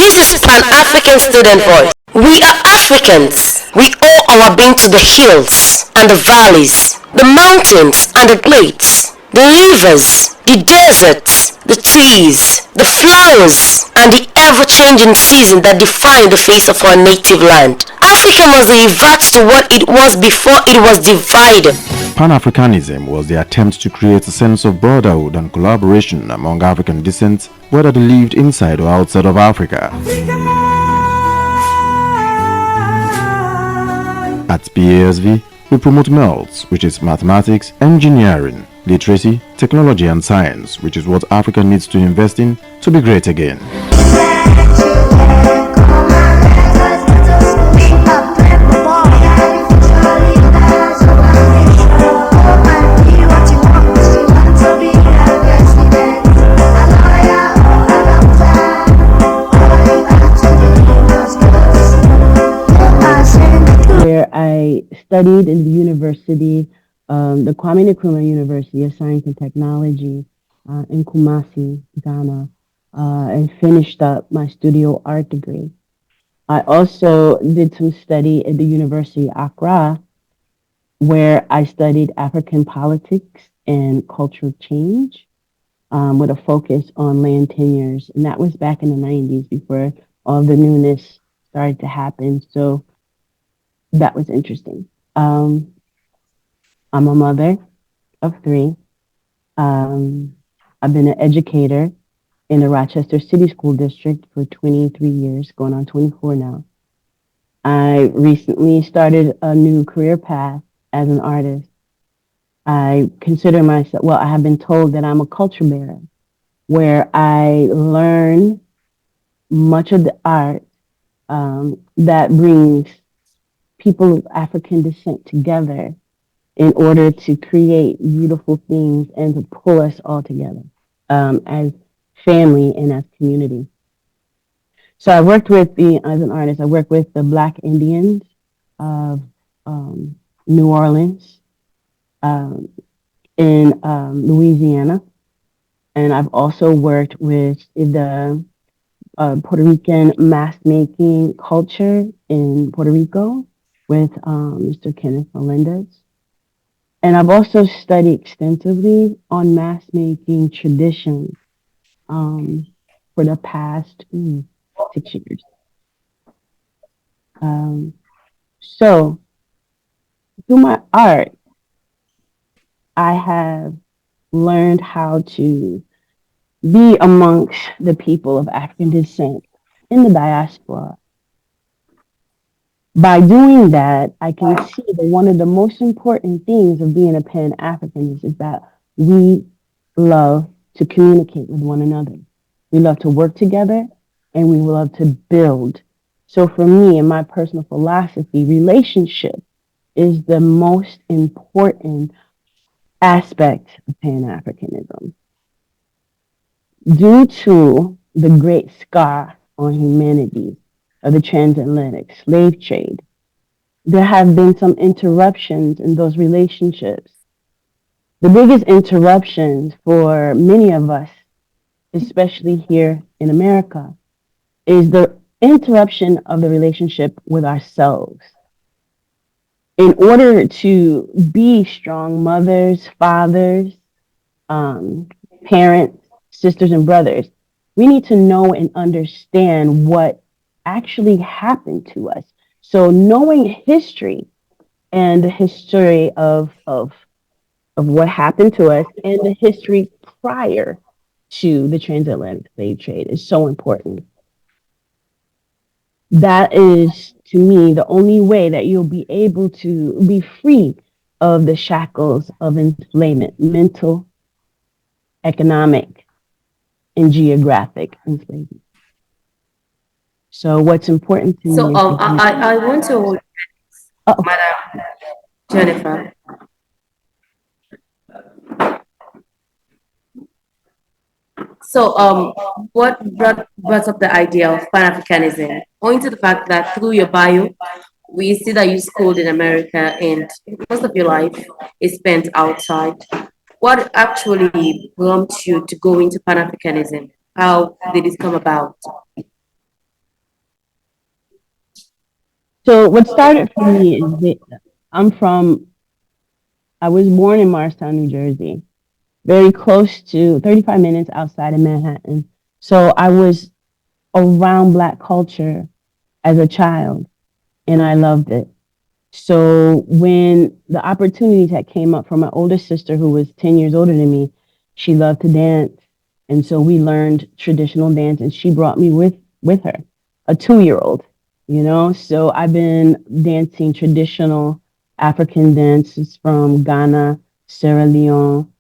This is Pan-African Student Voice. We are Africans. We owe our being to the hills and the valleys, the mountains and the plains, the rivers, the deserts, the trees, the flowers, and the ever-changing season that define the face of our native land. Africa must revert to what it was before it was divided. Pan-Africanism was the attempt to create a sense of brotherhood and collaboration among African descent, whether they lived inside or outside of Africa. At PASV, we promote MELTS, which is mathematics, engineering, literacy, technology and science, which is what Africa needs to invest in to be great again. Where I studied in the university, the Kwame Nkrumah University of Science and Technology in Kumasi, Ghana, and finished up my studio art degree. I also did some study at the University of Accra, where I studied African politics and cultural change with a focus on land tenures. And that was back in the 90s before all the newness started to happen. So that was interesting. I'm a mother of 3. I've been an educator in the Rochester City School District for 23 years, going on 24 now. I recently started a new career path as an artist. I consider myself, well, I have been told that I'm a culture bearer, where I learn much of the art that brings people of African descent together in order to create beautiful things and to pull us all together as family and as community. So I worked with as an artist, I worked with the Black Indians of New Orleans, in Louisiana, and I've also worked with the Puerto Rican mask making culture in Puerto Rico with Mr. Kenneth Melendez. And I've also studied extensively on mask making traditions for the past 6 years. So through my art, I have learned how to be amongst the people of African descent in the diaspora. By doing that, I can see that one of the most important things of being a Pan-Africanist is that we love to communicate with one another. We love to work together and we love to build. So for me, in my personal philosophy, relationship is the most important aspect of Pan-Africanism. Due to the great scar on humanity of the transatlantic slave trade, there have been some interruptions in those relationships. The biggest interruptions for many of us, especially here in America, is the interruption of the relationship with ourselves. In order to be strong mothers, fathers, parents, sisters and brothers, we need to know and understand what actually happened to us. So knowing history and the history of what happened to us and the history prior to the transatlantic slave trade is so important. That is, to me, the only way that you'll be able to be free of the shackles of enslavement, mental, economic, and geographic enslavement. So what's important to me is I want to, Madam Jennifer. So, what brought up the idea of Pan-Africanism? Owing to the fact that through your bio, we see that you schooled in America and most of your life is spent outside. What actually prompted you to go into Pan-Africanism? How did it come about? So what started for me is that I'm from, I was born in Morristown, New Jersey, very close to 35 minutes outside of Manhattan. So I was around Black culture as a child, and I loved it. So when the opportunities that came up for my older sister, who was 10 years older than me, she loved to dance. And so we learned traditional dance, and she brought me with her, a 2 year old, you know? So I've been dancing traditional African dances from Ghana, Sierra Leone,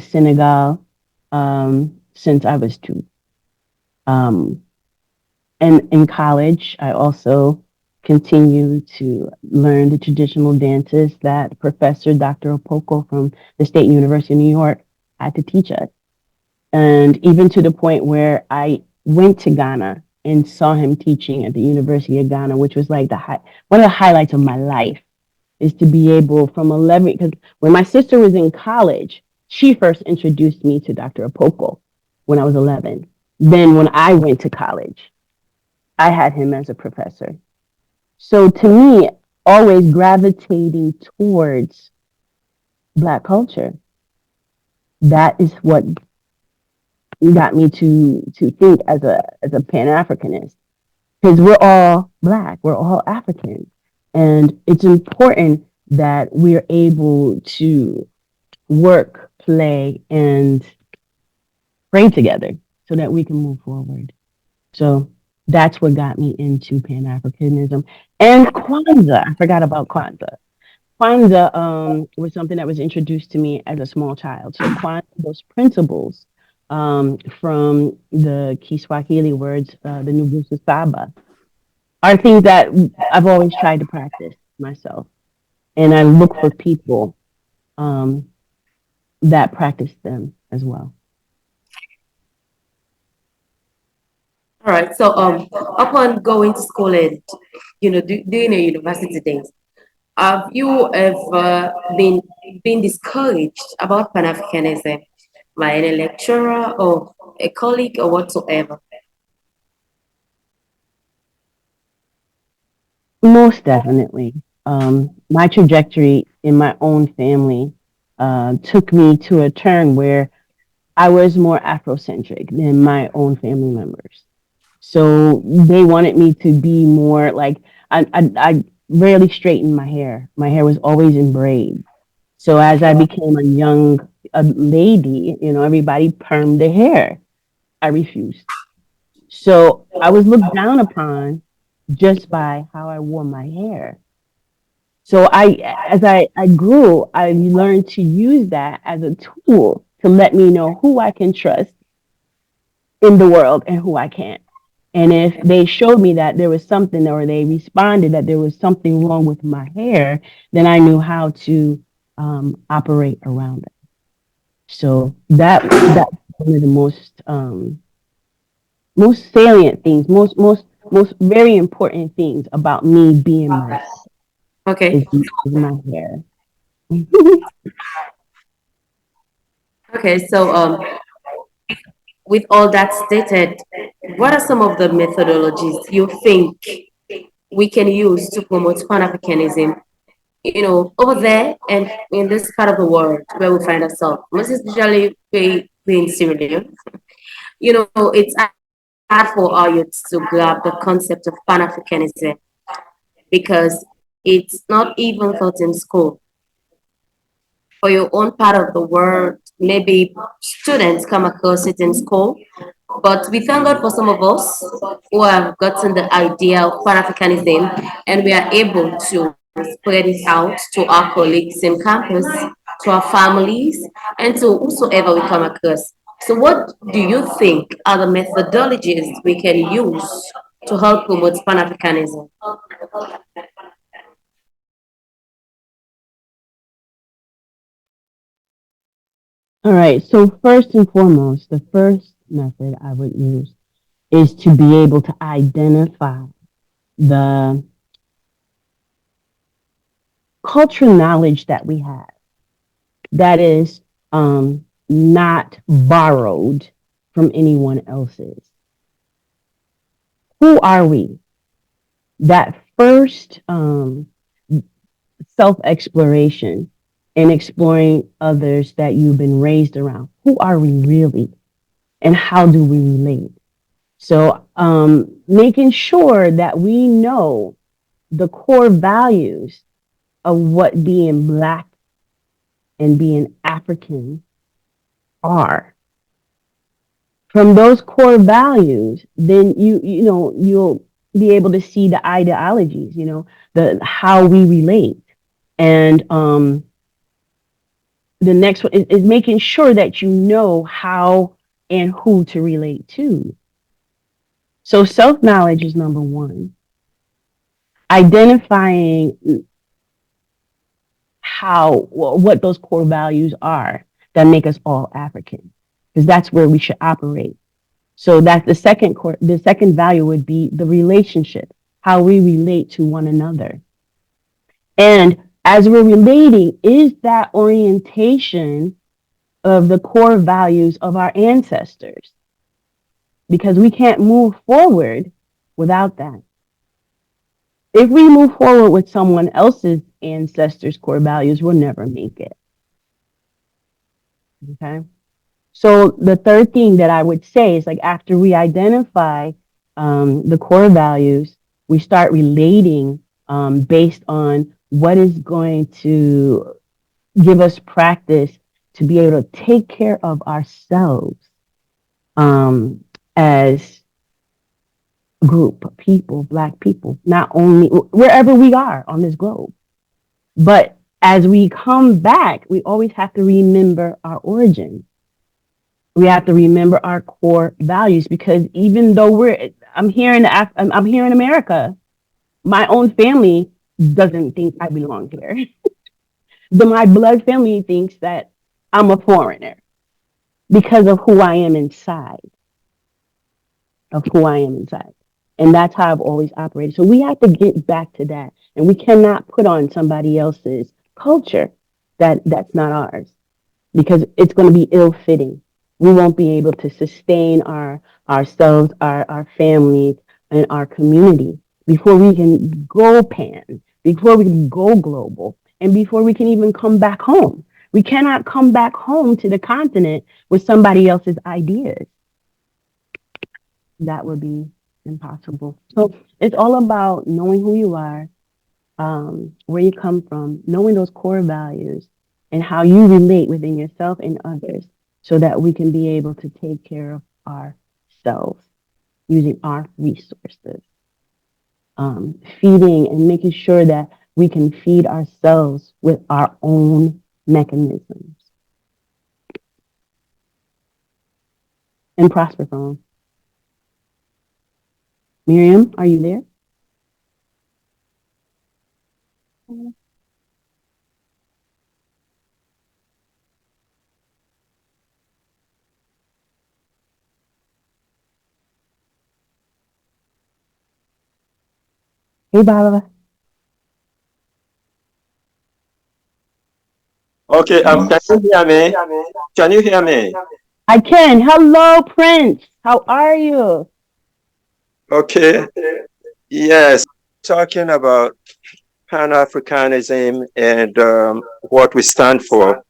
Senegal, since I was two. Um, and in college, I also continue to learn the traditional dances that Professor Dr. Opoko from the State University of New York had to teach us. And even to the point where I went to Ghana and saw him teaching at the University of Ghana, which was like one of the highlights of my life is to be able from 11, because when my sister was in college, she first introduced me to Dr. Opoko when I was 11. Then when I went to college, I had him as a professor. So to me, always gravitating towards Black culture, that is what got me to think as a Pan Africanist, because we're all Black, we're all African, and it's important that we're able to work, play, and pray together so that we can move forward. So that's what got me into Pan Africanism and Kwanzaa. I forgot about Kwanzaa. Kwanzaa was something that was introduced to me as a small child. So Kwanzaa, those principles from the Kiswahili words, the Nugusu Saba, are things that I've always tried to practice myself. And I look for people um, that practice them as well. All right. So, upon going to school and doing your university days, have you ever been discouraged about Pan Africanism by any lecturer or a colleague or whatsoever? Most definitely. My trajectory in my own family took me to a turn where I was more Afrocentric than my own family members. So they wanted me to be more like I rarely straightened my hair. My hair was always in braids. So as I became a lady, you know, everybody permed their hair. I refused. So I was looked down upon just by how I wore my hair. So as I grew, I learned to use that as a tool to let me know who I can trust in the world and who I can't. And if they showed me that there was something, or they responded that there was something wrong with my hair, then I knew how to operate around it. So that's one of the most salient things, most very important things about me being myself Okay. is my hair. Okay. So, with all that stated, what are some of the methodologies you think we can use to promote Pan Africanism? Over there and in this part of the world where we find ourselves, most especially we in Sierra Leone. It's hard for our youth to grab the concept of Pan Africanism because it's not even taught in school. For your own part of the world, maybe students come across it in school, but we thank God for some of us who have gotten the idea of Pan Africanism and we are able to spread it out to our colleagues in campus, to our families, and to whosoever we come across. So, what do you think are the methodologies we can use to help promote Pan Africanism? All right. So first and foremost, the first method I would use is to be able to identify the cultural knowledge that we have that is not borrowed from anyone else's. Who are we? That first self-exploration and exploring others that you've been raised around. Who are we really? And how do we relate? So making sure that we know the core values of what being Black and being African are. From those core values, then you'll be able to see the ideologies, the how we relate. And the next one is making sure that you know how and who to relate to. So self-knowledge is number one. Identifying what those core values are that make us all African, because that's where we should operate. So that's the second value would be the relationship, how we relate to one another. And as we're relating, is that orientation of the core values of our ancestors? Because we can't move forward without that. If we move forward with someone else's ancestors' core values, we'll never make it. Okay? So the third thing that I would say is, like, after we identify the core values, we start relating based on what is going to give us practice to be able to take care of ourselves as a group of people, Black people, not only wherever we are on this globe, but as we come back, we always have to remember our origin. We have to remember our core values, because even though I'm here in America, my own family doesn't think I belong here. My blood family thinks that I'm a foreigner because of who I am inside. And that's how I've always operated. So we have to get back to that. And we cannot put on somebody else's culture that's not ours, because it's going to be ill-fitting. We won't be able to sustain ourselves, our families, and our community before we can go pan, before we can go global, and before we can even come back home. We cannot come back home to the continent with somebody else's ideas. That would be impossible. So it's all about knowing who you are, where you come from, knowing those core values, and how you relate within yourself and others, so that we can be able to take care of ourselves using our resources. Feeding and making sure that we can feed ourselves with our own mechanisms and prosper from them. Miriam, are you there? Hey, Baba. Okay, can you hear me? Can you hear me? I can. Hello, Prince. How are you? Okay, yes, talking about Pan-Africanism and what we stand for.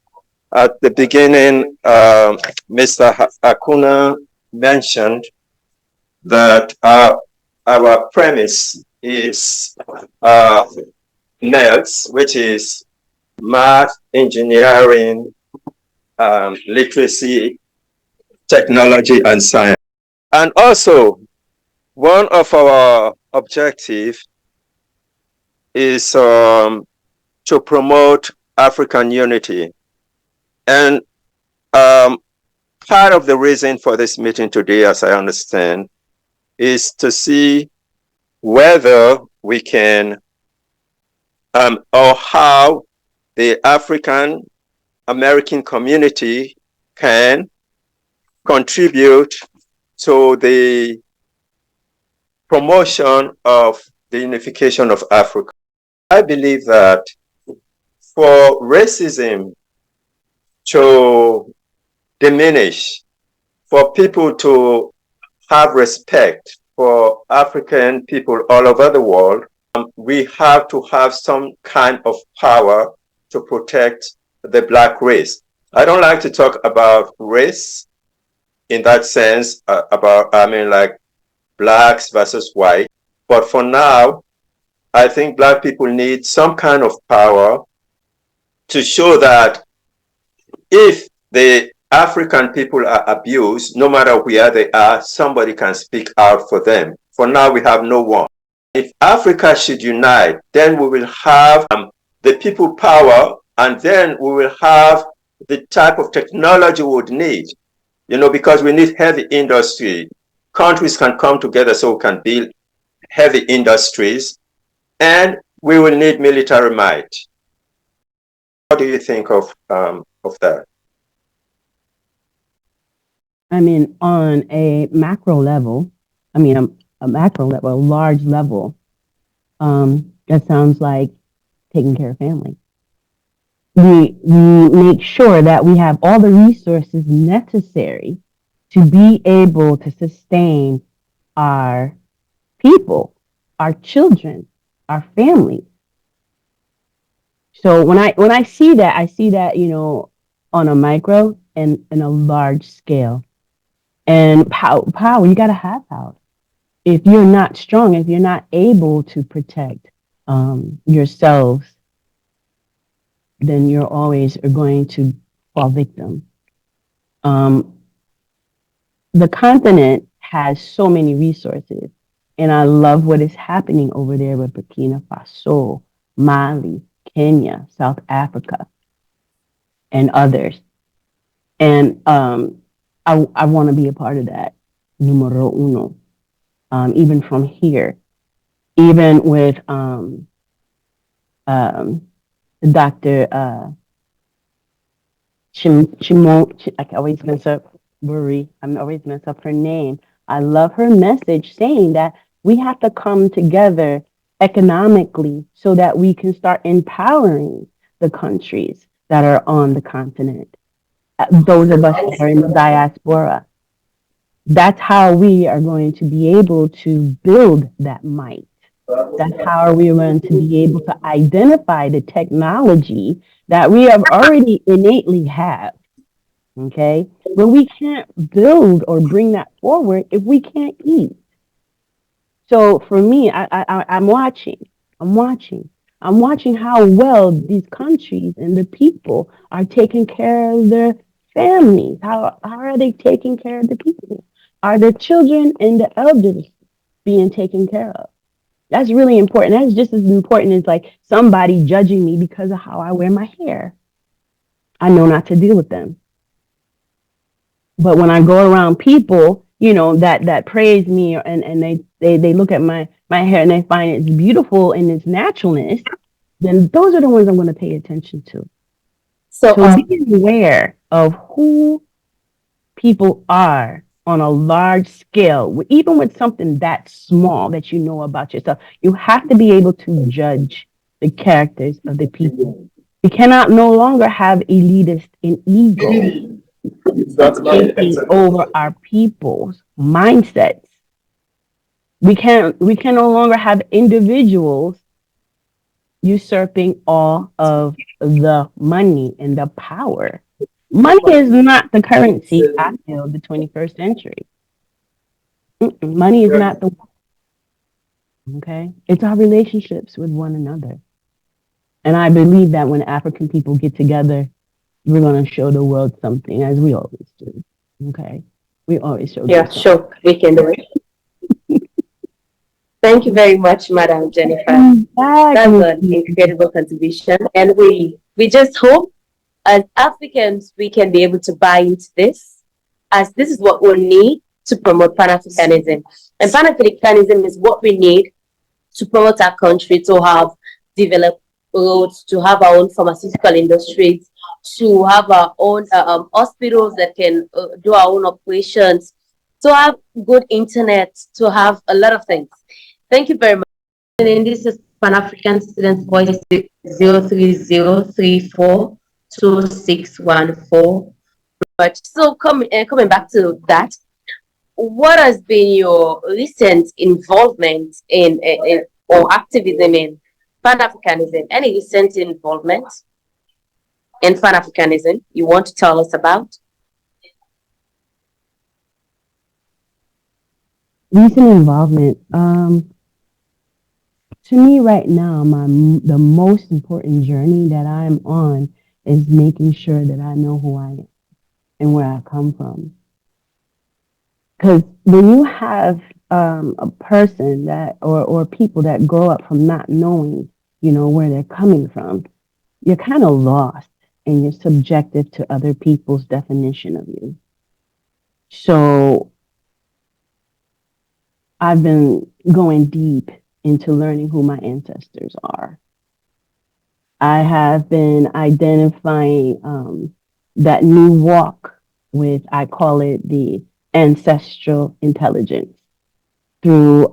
At the beginning, Mr. Akuna mentioned that our premise is NELS, which is math, engineering, literacy, technology, and science. And also, one of our objectives is to promote African unity. And part of the reason for this meeting today, as I understand, is to see whether we can, or how the African American community can contribute to the promotion of the unification of Africa. I believe that for racism to diminish, for people to have respect for African people all over the world, we have to have some kind of power to protect the Black race. I don't like to talk about race in that sense, like Blacks versus white. But for now, I think Black people need some kind of power to show that if the African people are abused, no matter where they are, somebody can speak out for them. For now, we have no one. If Africa should unite, then we will have the people power, and then we will have the type of technology we would need, because we need heavy industry. Countries can come together so we can build heavy industries, and we will need military might. What do you think of that? I mean, on a macro level, a macro level, a large level, that sounds like taking care of family. We make sure that we have all the resources necessary to be able to sustain our people, our children, our families. So when I see that, on a micro and a large scale. And power, you got to have power. If you're not strong, if you're not able to protect yourselves, then you're always going to fall victim. The continent has so many resources, and I love what is happening over there with Burkina Faso, Mali, Kenya, South Africa, and others. And I want to be a part of that. Numero uno. Even from here, even with Dr. I always mess up Buri. I'm always mess up her name. I love her message saying that we have to come together economically so that we can start empowering the countries that are on the continent. Those of us that are in the diaspora. That's how we are going to be able to build that might. That's how we are going to be able to identify the technology that we have already innately have. Okay? But we can't build or bring that forward if we can't eat. So for me, I'm watching. I'm watching how well these countries and the people are taking care of their families. How are they taking care of the people? Are the children and the elders being taken care of? That's really important. That's just as important as like somebody judging me because of how I wear my hair. I know not to deal with them. But when I go around people, that praise me and they look at my hair and they find it's beautiful in its naturalness, then those are the ones I'm going to pay attention to. So being aware of who people are on a large scale, even with something that small that you know about yourself, you have to be able to judge the characters of the people. We cannot no longer have elitist and ego taking over our people's mindsets. We can no longer have individuals usurping all of the money and the power. Money is not the currency, I feel, of the 21st century. Money is not the one. Okay? It's our relationships with one another. And I believe that when African people get together, we're going to show the world something, as we always do. Okay? We always show. Yeah, sure. We can do it. Thank you very much, Madam Jennifer. That's an incredible contribution. And we just hope as Africans, we can be able to buy into this, as this is what we need to promote Pan-Africanism. And Pan-Africanism is what we need to promote our country, to have developed roads, to have our own pharmaceutical industries, to have our own hospitals that can do our own operations, to have good internet, to have a lot of things. Thank you very much. And this is Pan-African Students Voice 030342614. But so coming back to that, what has been your recent involvement in or activism in Pan-Africanism? Any recent involvement in Pan-Africanism you want to tell us about? Recent involvement. To me right now, the most important journey that I'm on is making sure that I know who I am and where I come from. Because when you have a person that or people that grow up from not knowing, where they're coming from, you're kind of lost and you're subjective to other people's definition of you. So I've been going deep into learning who my ancestors are. I have been identifying that new walk with, I call it the ancestral intelligence through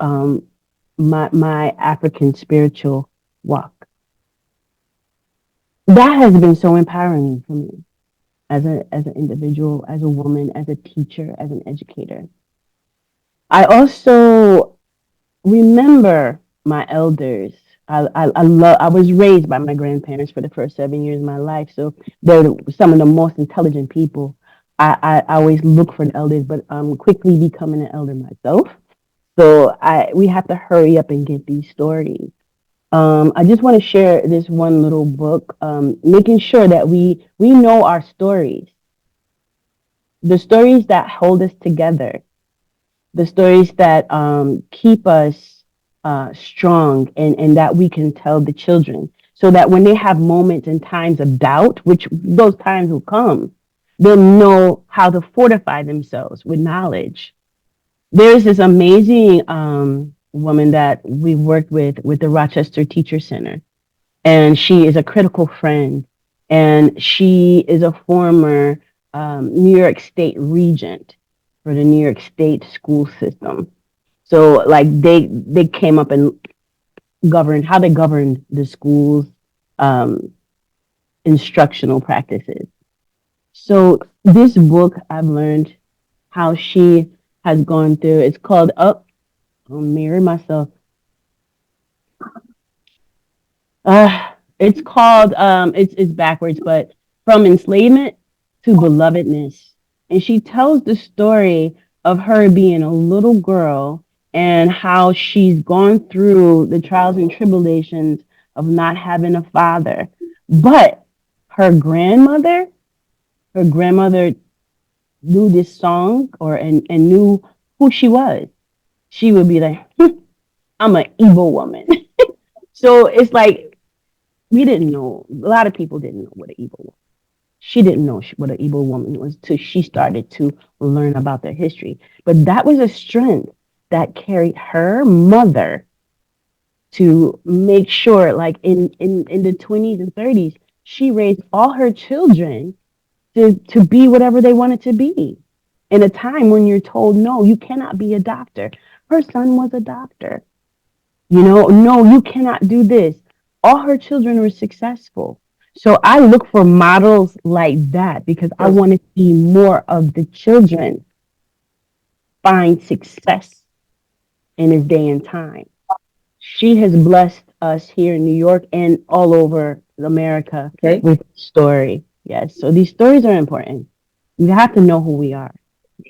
my African spiritual walk. That has been so empowering for me as an individual, as a woman, as a teacher, as an educator. I also remember my elders. I was raised by my grandparents for the first 7 years of my life, so they're some of the most intelligent people. I always look for the elders, but I'm quickly becoming an elder myself. So we have to hurry up and get these stories. I just want to share this one little book, making sure that we know our stories, the stories that hold us together, the stories that keep us strong and that we can tell the children so that when they have moments and times of doubt, which those times will come, they'll know how to fortify themselves with knowledge. There's this amazing woman that we worked with the Rochester Teacher Center, and she is a critical friend, and she is a former New York State regent for the New York State school system. So like they came up and governed how they governed the schools, instructional practices. So this book I've learned how she has gone through. It's called Up. I'll mirror myself. It's called it's backwards, but From Enslavement to Belovedness. And she tells the story of her being a little girl and how she's gone through the trials and tribulations of not having a father. But her grandmother knew this song and knew who she was. She would be like, I'm an evil woman. So it's like we didn't know. A lot of people didn't know what an evil was. She didn't know what an evil woman was till she started to learn about their history. But that was a strength that carried her mother to make sure, like in the 20s and 30s, she raised all her children to be whatever they wanted to be. In a time when you're told, no, you cannot be a doctor. Her son was a doctor. No, you cannot do this. All her children were successful. So I look for models like that because I want to see more of the children find success in this day and time. She has blessed us here in New York and all over America with story. Yes. So these stories are important. We have to know who we are.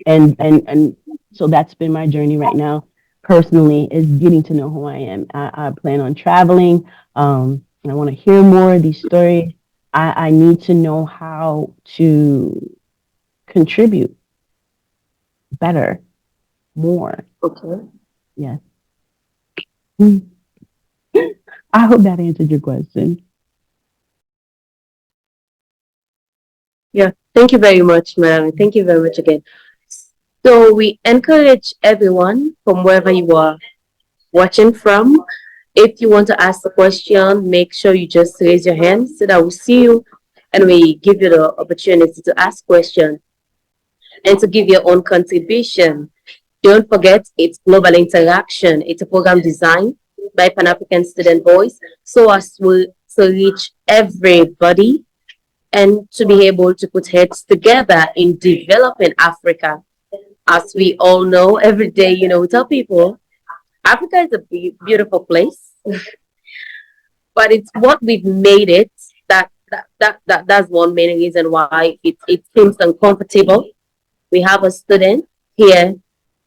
And so that's been my journey right now personally, is getting to know who I am. I plan on traveling. I want to hear more of these stories. I need to know how to contribute better, more. Okay. Yes. I hope that answered your question. Yeah, thank you very much, Marion. Thank you very much again. So we encourage everyone from wherever you are watching from. If you want to ask a question, make sure you just raise your hand so that we see you and we give you the opportunity to ask questions and to give your own contribution. Don't forget, it's Global Interaction. It's a program designed by Pan-African Student Voice so as to reach everybody and to be able to put heads together in developing Africa. As we all know, every day, we tell people Africa is a beautiful place. but it's what we've made it. That's one main reason why it seems uncomfortable. We have a student here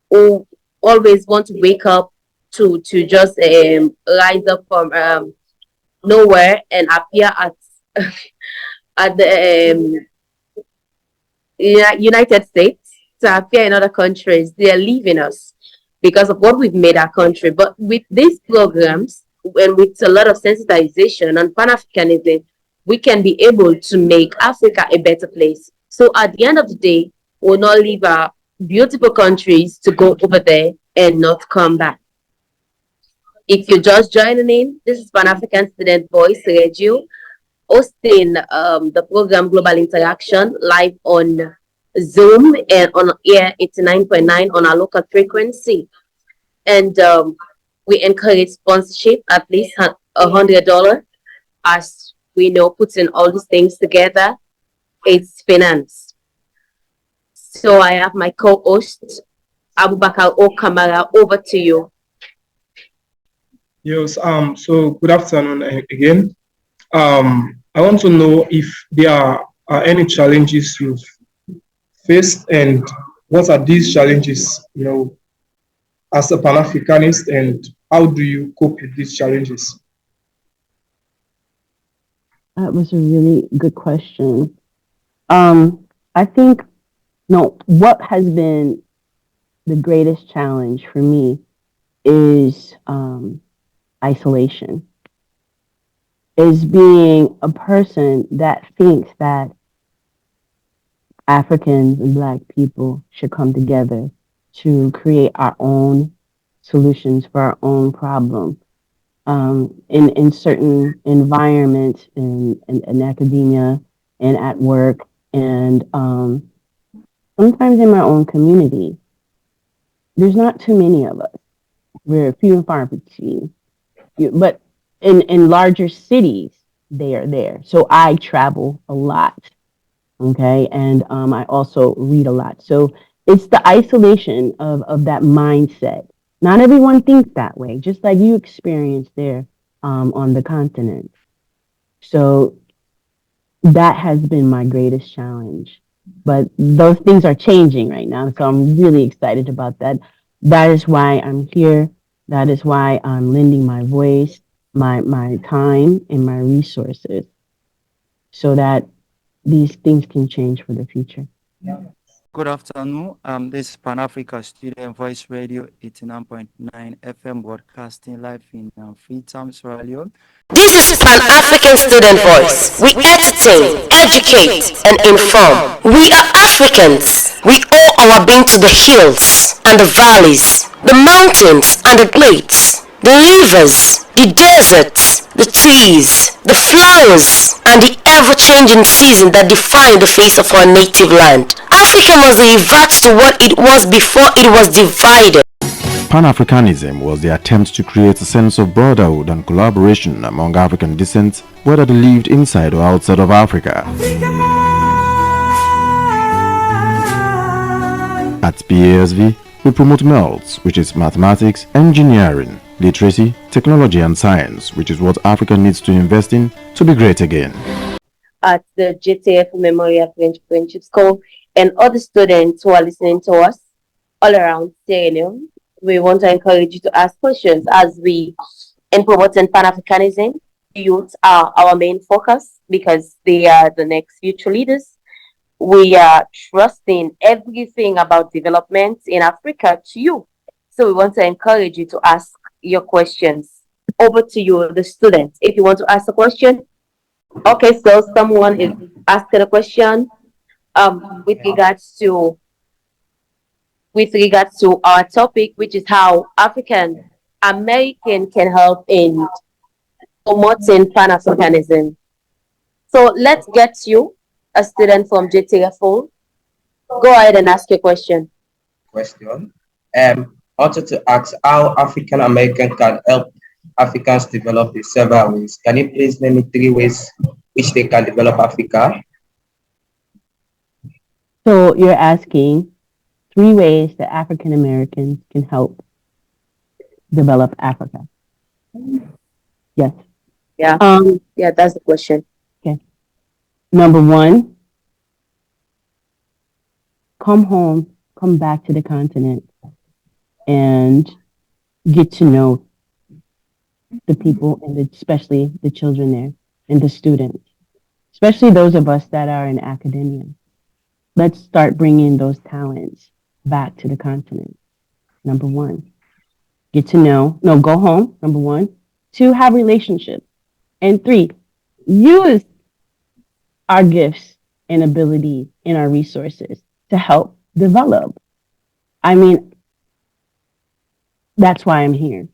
who always want to wake up to just rise up from nowhere and appear at at the United States to appear in other countries. They are leaving us because of what we've made our country. But with these programs and with a lot of sensitization and Pan Africanism, we can be able to make Africa a better place. So at the end of the day, we'll not leave our beautiful countries to go over there and not come back. If you're just joining in, this is Pan African Student Voice Radio hosting the program Global Interaction live on Zoom and on air 89.9 on our local frequency. And we encourage sponsorship at least $100. As we know, putting all these things together, it's finance. So I have my co-host, Abubakar O. Kamara, over to you. Yes, so good afternoon again. I want to know if there are any challenges you've faced and what are these challenges, as a Pan-Africanist, and how do you cope with these challenges? That was a really good question. I think, no, what has been the greatest challenge for me is isolation, is being a person that thinks that Africans and Black people should come together to create our own solutions for our own problem. In certain environments, in academia and at work, and sometimes in my own community, there's not too many of us. We're few and far between. But in larger cities, they are there. So I travel a lot, okay? And I also read a lot. So it's the isolation of that mindset. Not everyone thinks that way, just like you experienced there on the continent. So that has been my greatest challenge. But those things are changing right now. So I'm really excited about that. That is why I'm here. That is why I'm lending my voice, my time, and my resources so that these things can change for the future. Good afternoon. This is Pan Africa Student Voice Radio 89.9 FM broadcasting live in Freetown, Sierra Leone. This is Pan African Student Voice. We entertain, educate, and inform. We are Africans. We owe our being to the hills and the valleys, the mountains and the plains, the rivers, the deserts, the trees, the flowers, and the ever-changing season that define the face of our native land. Africa must revert to what it was before it was divided. Pan-Africanism was the attempt to create a sense of brotherhood and collaboration among African descent, whether they lived inside or outside of Africa. At PASV, we promote MELTS, which is mathematics, engineering, literacy, technology and science, which is what Africa needs to invest in to be great again. At the JTF Memorial Friendship School and other students who are listening to us all around Sierra Leone, we want to encourage you to ask questions as we, in promoting Pan-Africanism, youth are our main focus because they are the next future leaders. We are trusting everything about development in Africa to you. So we want to encourage you to ask your questions. Over to you, the student. If you want to ask a question, okay, so someone is asking a question with regards to our topic, which is how African American can help in promoting Pan-Africanism. So let's get you, a student from JTFO. Go ahead and ask your question. I wanted to ask how African American can help Africans develop in several ways. Can you please name me 3 ways which they can develop Africa? So you're asking 3 ways that African Americans can help develop Africa. Yes. Yeah. Yeah, that's the question. Okay. Number one, come home, come back to the continent, and get to know the people and especially the children there and the students, especially those of us that are in academia. Let's start bringing those talents back to the continent. Number one, get to know, no, go home. Number one, two, have relationships. And three, use our gifts and abilities and our resources to help develop. I mean, that's why I'm here.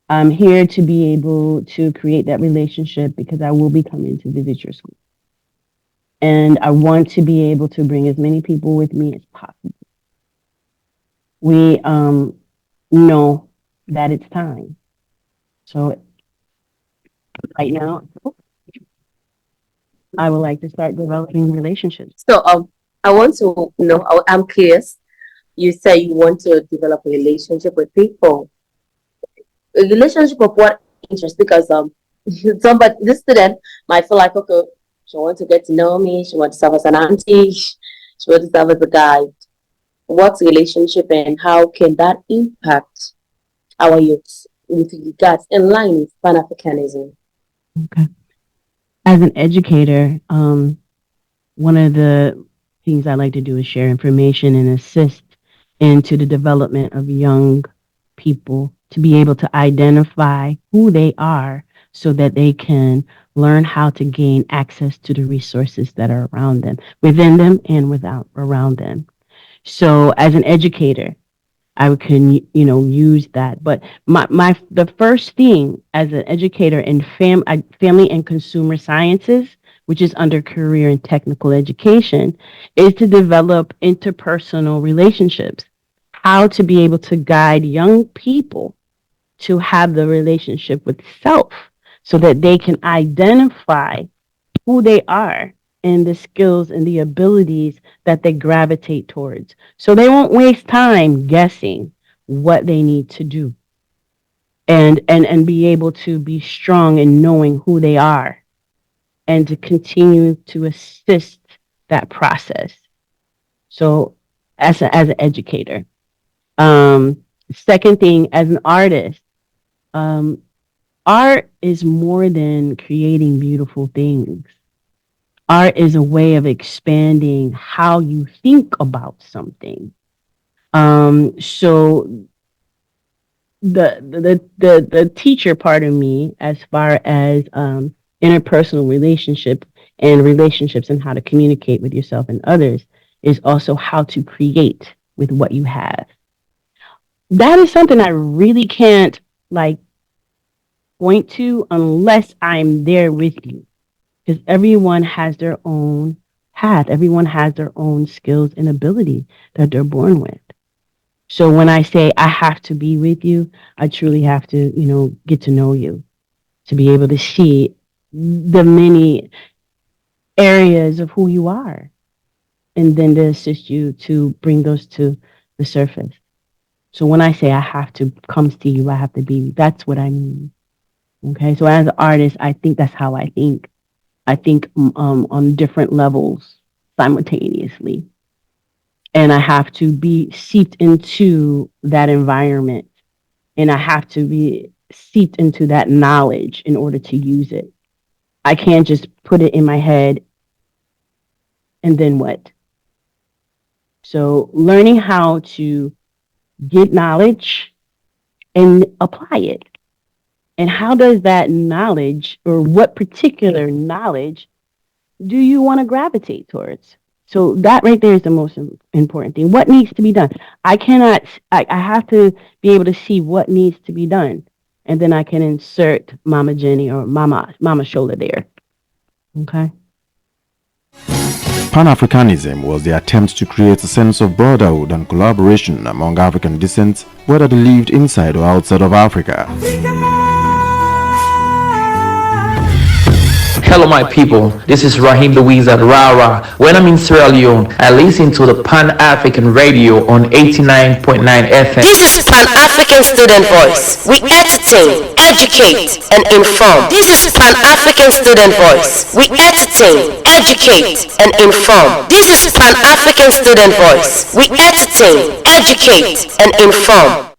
I'm here to be able to create that relationship because I will be coming to visit your school. And I want to be able to bring as many people with me as possible. We know that it's time. So right now, I would like to start developing relationships. So I want to know. I'm curious. You say you want to develop a relationship with people. A relationship of what interest? Because somebody, this student might feel like, okay, she wants to get to know me. She wants to serve as an auntie. She wants to serve as a guide. What's relationship and how can that impact our youth with regards in line with Pan Africanism? Okay. As an educator, one of the things I like to do is share information and assist into the development of young people to be able to identify who they are so that they can learn how to gain access to the resources that are around them, within them and without around them. So as an educator, I can, use that. But the first thing as an educator in family and consumer sciences, which is under career and technical education, is to develop interpersonal relationships, how to be able to guide young people to have the relationship with self so that they can identify who they are and the skills and the abilities that they gravitate towards. So they won't waste time guessing what they need to do and be able to be strong in knowing who they are and to continue to assist that process. So as an educator. Second thing, as an artist, um, art is more than creating beautiful things. Art is a way of expanding how you think about something. So the teacher part of me, as far as interpersonal relationship and relationships and how to communicate with yourself and others, is also how to create with what you have. That is something I really can't like point to unless I'm there with you, because everyone has their own path. Everyone has their own skills and ability that they're born with. So when I say I have to be with you, I truly have to, get to know you to be able to see the many areas of who you are and then to assist you to bring those to the surface. So when I say I have to come see you, I have to be, that's what I mean. Okay. So as an artist, I think that's how I think. I think on different levels simultaneously. And I have to be seeped into that environment. And I have to be seeped into that knowledge in order to use it. I can't just put it in my head and then what? So learning how to get knowledge and apply it. And how does that knowledge, or what particular knowledge do you want to gravitate towards? So that right there is the most important thing. What needs to be done? I have to be able to see what needs to be done. And then I can insert Mama Jenny or Mama Shola there. Okay. Pan-Africanism was the attempt to create a sense of brotherhood and collaboration among African descent, whether they lived inside or outside of Africa. Hello, my people. This is Rahim the Wizard Rara. When I'm in Sierra Leone, I listen to the Pan African Radio on 89.9 FM. This is Pan-African Student Voice. We entertain, educate, and inform. This is Pan-African Student Voice. We entertain, educate, and inform. This is Pan-African Student Voice. We entertain, educate, and inform.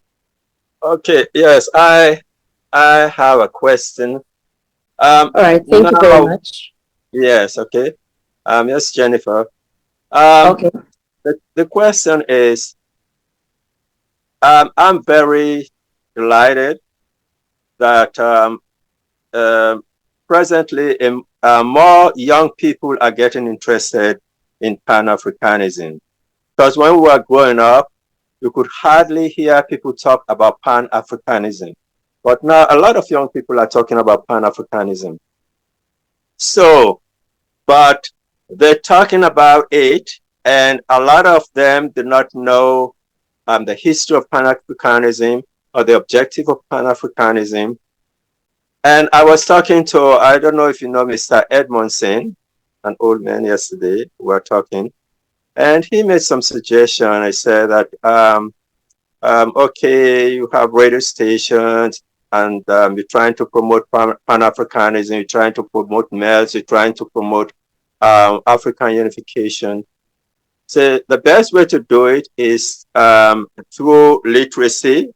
Okay, yes, I have a question. All right, thank you very much. Yes, okay. Yes, Jennifer. Okay. The question is, I'm very delighted that presently more young people are getting interested in Pan-Africanism. Because when we were growing up, you could hardly hear people talk about Pan-Africanism. But now a lot of young people are talking about Pan-Africanism. So, but they're talking about it, and a lot of them do not know the history of Pan-Africanism or the objective of Pan-Africanism. And I was talking to, I don't know if you know Mr. Edmondson, an old man yesterday, we were talking, and he made some suggestion. I said that, okay, you have radio stations, and you're trying to promote Pan-Africanism, you're trying to promote males, you're trying to promote African unification. So the best way to do it is through literacy,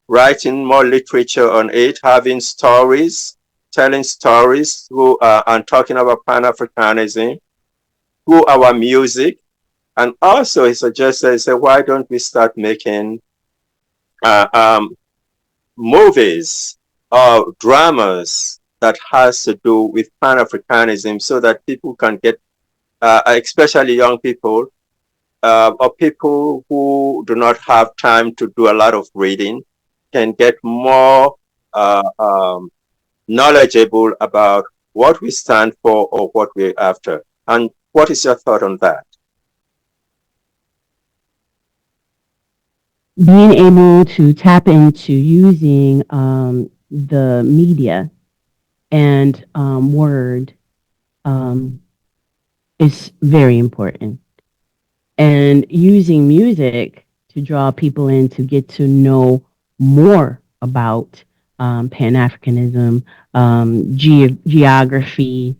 writing more literature on it, having stories, telling stories through, and talking about Pan-Africanism, through our music. And also he suggested, he said, why don't we start making movies or dramas that has to do with Pan-Africanism so that people can get, especially young people, or people who do not have time to do a lot of reading, can get more knowledgeable about what we stand for or what we're after. And what is your thought on that? Being able to tap into using the media and word is very important. And using music to draw people in to get to know more about Pan-Africanism, geography,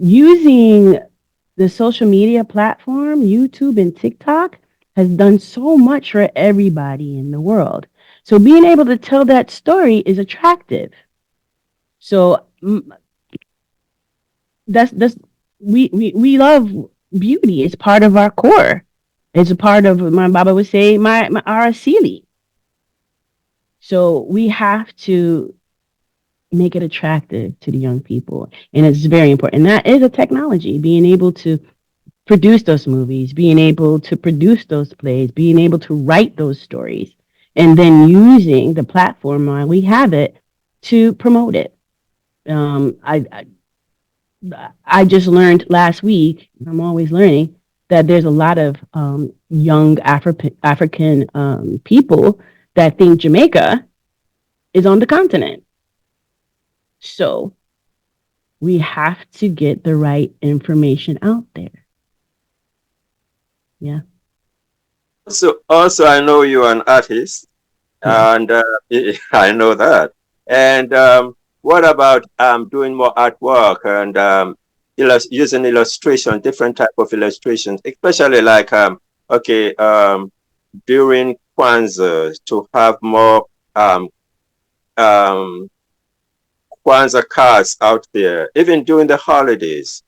using the social media platform, YouTube and TikTok, has done so much for everybody in the world. So being able to tell that story is attractive. So we love beauty. It's part of our core. It's a part of, my Baba would say, our Asili. So we have to make it attractive to the young people. And it's very important. And that is a technology, being able to produce those movies, being able to produce those plays, being able to write those stories, and then using the platform while we have it to promote it. I just learned last week, I'm always learning, that there's a lot of young African people that think Jamaica is on the continent. So we have to get the right information out there. Yeah. So also, I know you're an artist, and I know that. And what about doing more artwork and using illustration, different type of illustrations, especially like during Kwanzaa, to have more Kwanzaa cards out there, even during the holidays,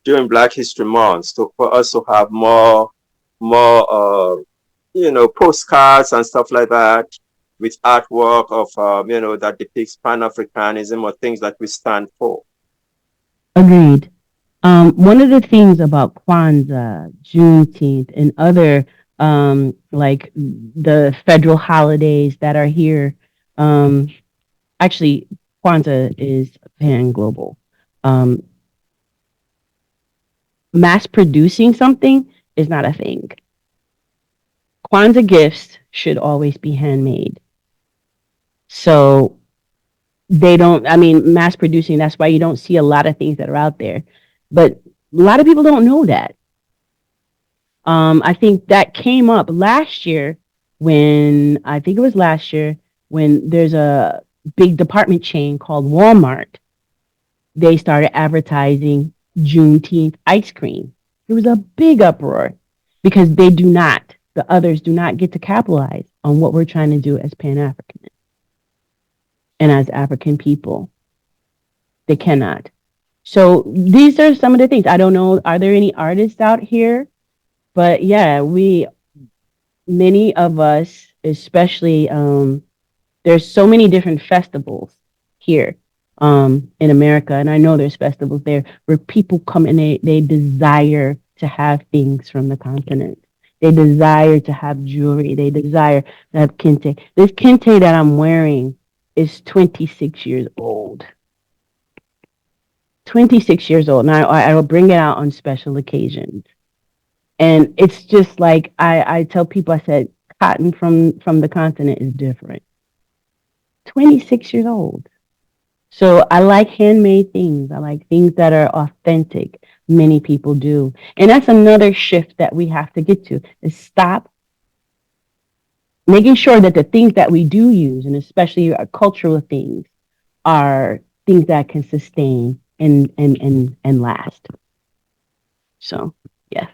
during Black History Month, to for us to have more postcards and stuff like that with artwork of that depicts Pan-Africanism or things that we stand for. Agreed. One of the things about Kwanzaa, Juneteenth, and other like the federal holidays that are here, actually Kwanzaa is pan-global. Mass producing something is not a thing. Kwanzaa gifts should always be handmade. So they don't, I mean, mass producing, that's why you don't see a lot of things that are out there. But a lot of people don't know that. I think that came up last year when, I think it was last year, when there's a big department chain called Walmart. They started advertising Juneteenth ice cream. It was a big uproar because they do not, the others do not get to capitalize on what we're trying to do as Pan-Africanists and as African people. They cannot. So these are some of the things. I don't know, are there any artists out here? But yeah, many of us, especially, there's so many different festivals here in America. And I know there's festivals there where people come and they desire to have things from the continent. They desire to have jewelry. They desire to have kente. This kente that I'm wearing is 26 years old. 26 years old. And I will bring it out on special occasions. And it's just like, I tell people, I said, cotton from the continent is different. 26 years old. So I like handmade things. I like things that are authentic. Many people do. And that's another shift that we have to get to, is stop making sure that the things that we do use, and especially our cultural things, are things that can sustain and last. So, yeah.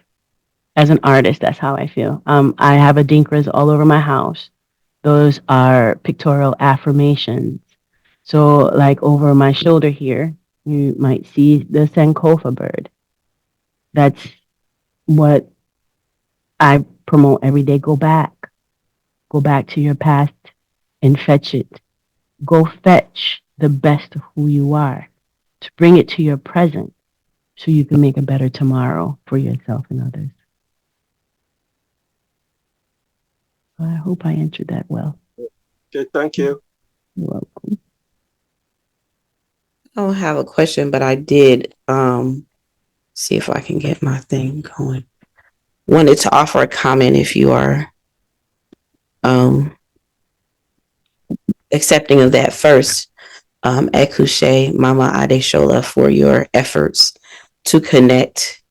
As an artist, that's how I feel. I have adinkras all over my house. Those are pictorial affirmations. So like over my shoulder here, you might see the Sankofa bird. That's what I promote every day. Go back. Go back to your past and fetch it. Go fetch the best of who you are to bring it to your present so you can make a better tomorrow for yourself and others. I hope I answered that well. Okay, thank you. You're welcome. I don't have a question, but I did see if I can get my thing going. Wanted to offer a comment if you are accepting of that first. Ekushe Mama Adesola for your efforts to connect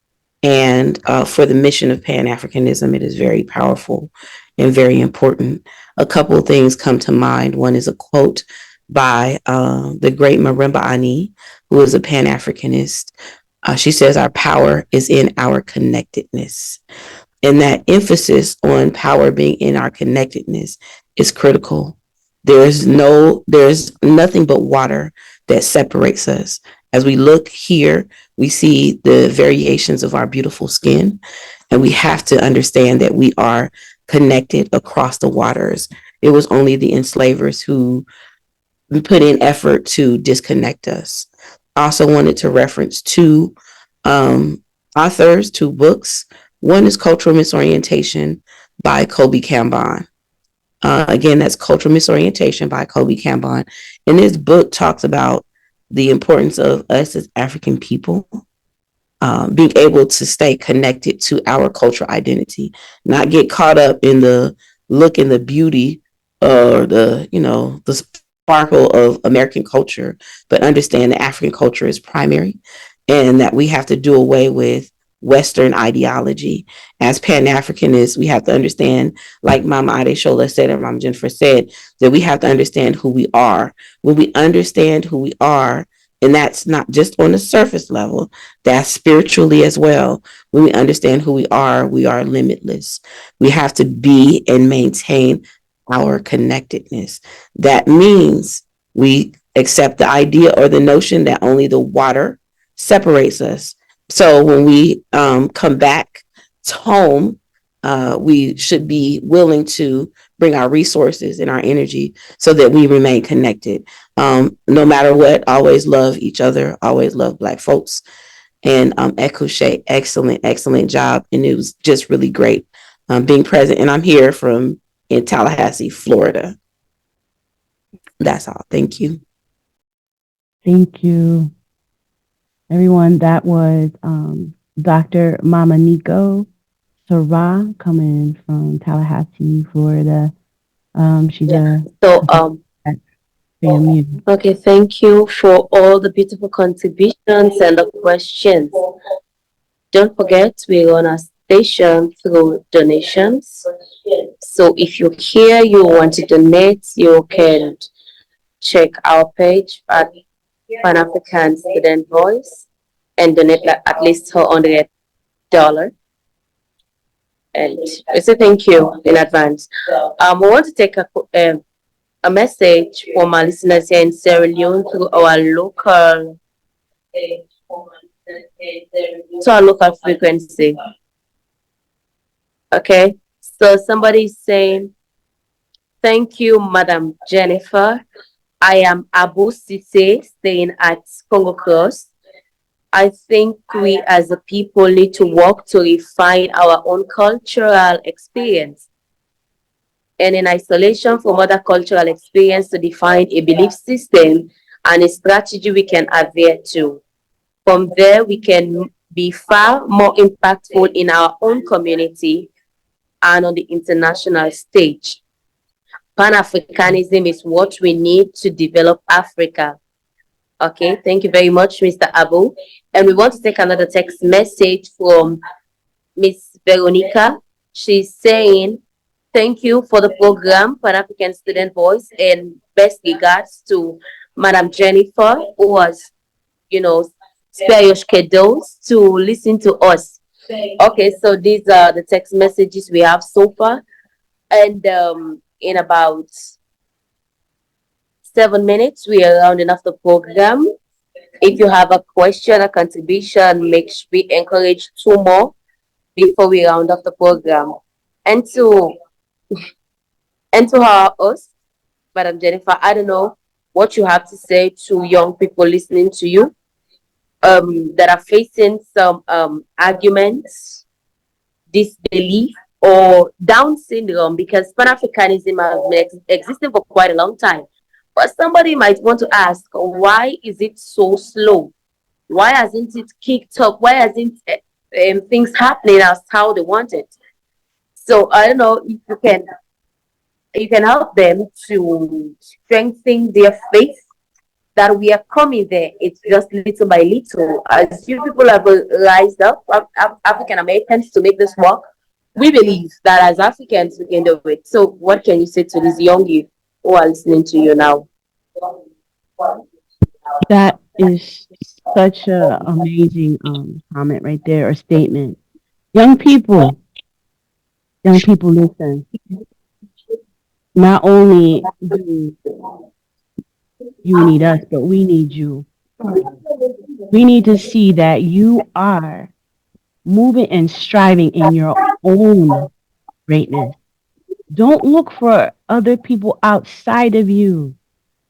and for the mission of Pan-Africanism. It is very powerful and very important. A couple of things come to mind. One is a quote by the great Marimba Ani, who is a Pan-Africanist. She says, "Our power is in our connectedness." And that emphasis on power being in our connectedness is critical. There's nothing but water that separates us. As we look here, we see the variations of our beautiful skin, and we have to understand that we are connected across the waters. It was only the enslavers who put in effort to disconnect us. I also wanted to reference two authors, two books. One is Cultural Misorientation by Kobe Kambon. Again, that's Cultural Misorientation by Kobe Kambon. And this book talks about the importance of us as African people being able to stay connected to our cultural identity, not get caught up in the look and the beauty or the sparkle of American culture, but understand that African culture is primary and that we have to do away with Western ideology. As Pan-Africanists, we have to understand, like Mama Adesola said and Mama Jennifer said, that we have to understand who we are. When we understand who we are, and that's not just on the surface level, that's spiritually as well. When we understand who we are limitless. We have to be and maintain our connectedness. That means we accept the idea or the notion that only the water separates us. So when we come back to home, we should be willing to bring our resources and our energy so that we remain connected. No matter what, always love each other, always love Black folks. And Ekushe, excellent job. And it was just really great being present. And I'm here in Tallahassee, Florida. That's all. Thank you. Thank you. Everyone, that was Dr. Mama Nico Sarah coming from Tallahassee, Florida. She's a you're muted. Okay, thank you for all the beautiful contributions and the questions. Don't forget, we run our station through donations. So if you're here, you want to donate, you can check our page at Pan African Student Voice and donate at least $100. And we say thank you in advance. We want to take a message from our listeners here in Sierra Leone through our local frequency. Okay, so somebody is saying, thank you, Madam Jennifer. I am Abu Sise, staying at Congo Cross. I think we as a people need to work to refine our own cultural experience and in isolation from other cultural experience to define a belief system and a strategy we can adhere to. From there, we can be far more impactful in our own community and on the international stage. Pan-Africanism is what we need to develop Africa. Okay, thank you very much, Mr. Abu. And we want to take another text message from Miss Veronica. She's saying, thank you for the program, Pan-African Student Voice, and best regards to Madam Jennifer, who was, spare your schedules to listen to us. Okay, so these are the text messages we have so far. And in about 7 minutes, we are rounding off the program. If you have a question, a contribution, we encourage 2 more before we round off the program. And to our host, Madam Jennifer, I don't know what you have to say to young people listening to you that are facing some arguments, disbelief, or Down syndrome, because Pan-Africanism has been existing for quite a long time. But somebody might want to ask, why is it so slow? Why hasn't it kicked up? Why hasn't things happening as how they want it? So I don't know if you can help them to strengthen their faith that we are coming there. It's just little by little. As you people have rised up, African Americans, to make this work, we believe that as Africans we can do it. So what can you say to these young youth who are listening to you now? That is such a amazing comment right there, or statement. Young people, listen. Not only do you need us, but we need you. We need to see that you are moving and striving in your own greatness. Don't look for other people outside of you,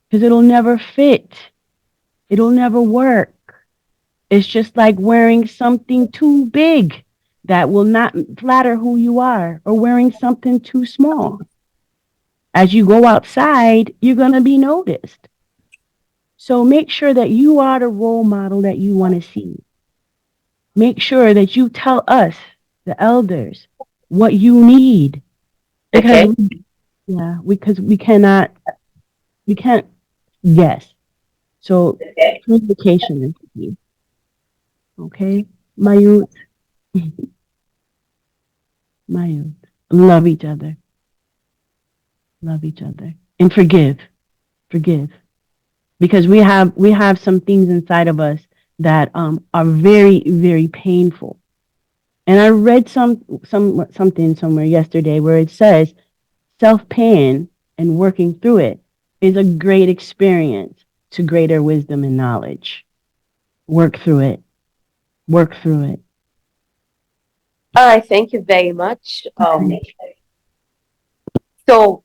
because it'll never fit. It'll never work. It's just like wearing something too big that will not flatter who you are, or wearing something too small. As you go outside, you're going to be noticed. So make sure that you are the role model that you want to see. Make sure that you tell us, the elders, what you need. Because we can't guess. So communication is key. Okay? My youth. My youth. Love each other. Love each other. And forgive. Forgive. Because we have some things inside of us that are very, very painful. And I read something somewhere yesterday where it says self-pain and working through it is a great experience to greater wisdom and knowledge. Work through it. Work through it. All right, thank you very much. So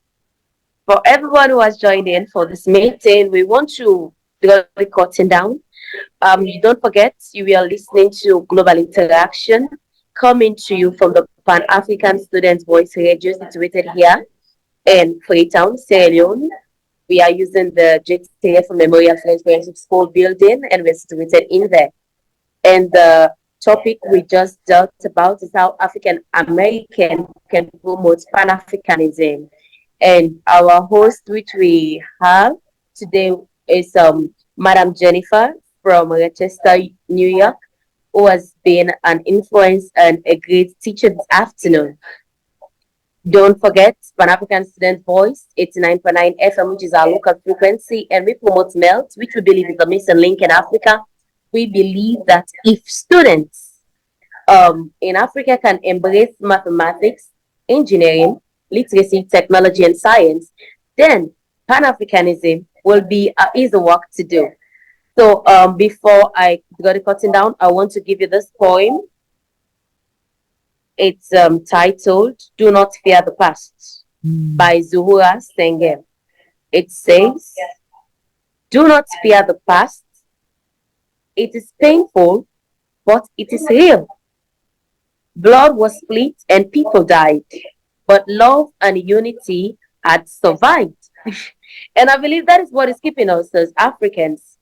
for everyone who has joined in for this meeting, we want to do the cutting down. Don't forget, you are listening to Global Interaction, coming to you from the Pan-African Students Voice Radio, situated here in Freetown, Sierra Leone. We are using the JTF Memorial Friendship School building, and we're situated in there. And the topic we just talked about is how African American can promote Pan-Africanism. And our host, which we have today is Madam Jennifer from Rochester, New York, who has been an influence and a great teacher this afternoon. Don't forget Pan African Student Voice, 89.9 FM, which is our local frequency, and we promote MELT, which we believe is a missing link in Africa. We believe that if students in Africa can embrace mathematics, engineering, literacy, technology, and science, then Pan Africanism will be easy work to do. So before I go to cutting down, I want to give you this poem. It's titled "Do Not Fear the Past" by Zuhura Sengem. It says, "Do not fear the past. It is painful, but it is real. Blood was split and people died, but love and unity had survived." And I believe that is what is keeping us as Africans.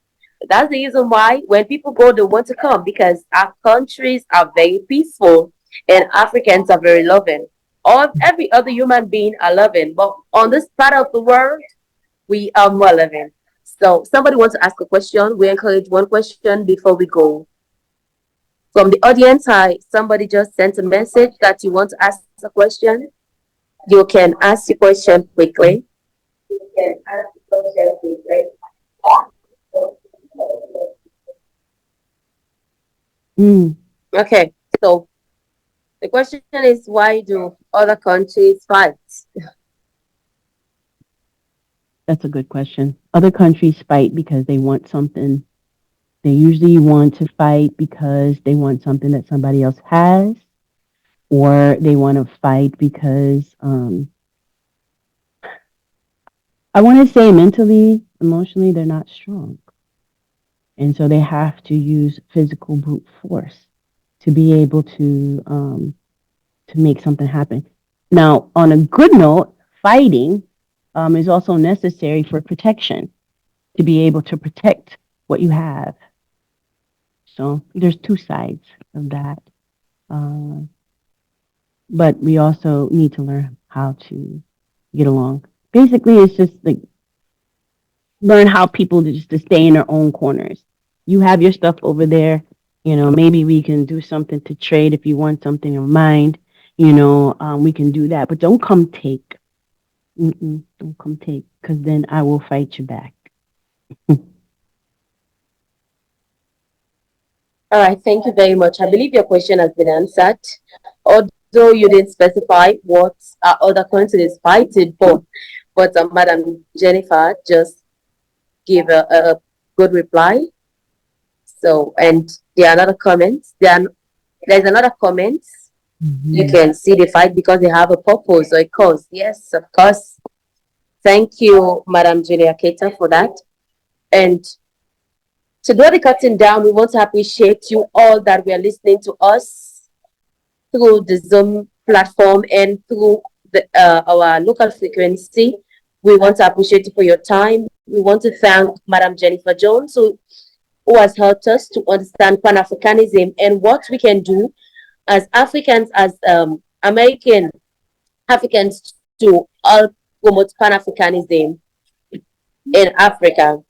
That's the reason why when people go, they want to come, because our countries are very peaceful and Africans are very loving. All every other human being are loving, but on this part of the world, we are more loving. So somebody wants to ask a question. We encourage one question before we go. From the audience, hi, somebody just sent a message that you want to ask a question. You can ask your question quickly. Okay, so the question is, why do other countries fight? That's a good question. Other countries fight because they want something. They usually want to fight because they want something that somebody else has, or they want to fight because I want to say mentally, emotionally, they're not strong. And so they have to use physical brute force to be able to make something happen. Now, on a good note, fighting is also necessary for protection, to be able to protect what you have. So there's two sides of that. But we also need to learn how to get along. Basically, it's just like learn how people to stay in their own corners. You have your stuff over there. Maybe we can do something to trade if you want something in mind. We can do that. But don't come take. Don't come take, because then I will fight you back. All right, thank you very much. I believe your question has been answered. Although you didn't specify what other countries fighting for, but Madam Jennifer just gave a good reply. So, and there are another comments. There's another comment. You can see the fight because they have a purpose or a cause. Yes, of course. Thank you, Madam Educator, for that. And to go the cutting down, we want to appreciate you all that we are listening to us through the Zoom platform and through our local frequency. We want to appreciate you for your time. We want to thank Madam Jennifer Jones, who has helped us to understand Pan-Africanism and what we can do as Africans, as American Africans, to all promote Pan-Africanism in Africa.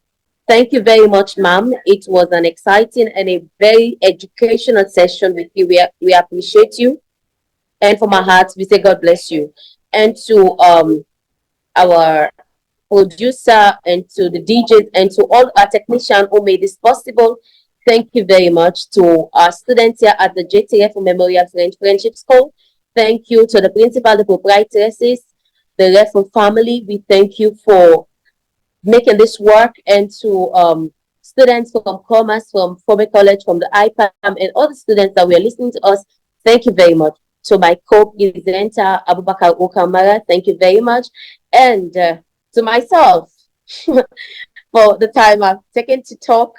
Thank you very much, ma'am. It was an exciting and a very educational session with you. We appreciate you. And from our hearts, we say God bless you. And to our producer and to the DJs and to all our technicians who made this possible, thank you very much. To our students here at the JTF Memorial Friendship School, thank you. To the principal, the proprietresses, the Refu family, we thank you for making this work. And to students from Commerce, from Fobe College, from the IPAM, and all the students that were listening to us, thank you very much. To my co-presenter, Abubakar Okamara, thank you very much. And to myself, for the time I've taken to talk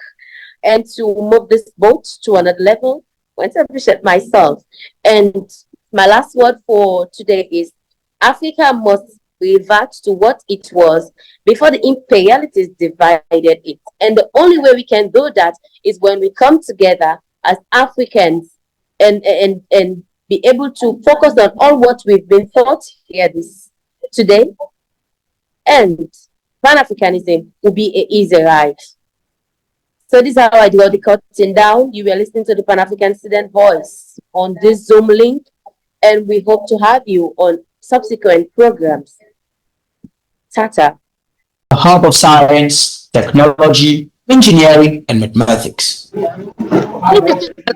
and to move this boat to another level, I want to appreciate myself. And my last word for today is Africa must revert to what it was before the imperialities divided it. And the only way we can do that is when we come together as Africans and be able to focus on all what we've been taught here today. And Pan-Africanism will be an easy ride. So this is how I draw the curtain down. You were listening to the Pan-African Student Voice on this Zoom link, and we hope to have you on subsequent programs. Tata. A hub of science, technology, engineering, and mathematics.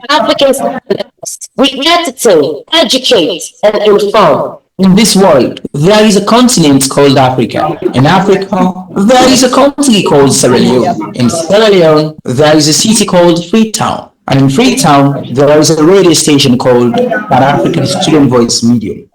African students, we entertain, educate, and inform. In this world, there is a continent called Africa. In Africa, there is a country called Sierra Leone. In Sierra Leone, there is a city called Freetown. And in Freetown, there is a radio station called Pan African Student Voice Medium.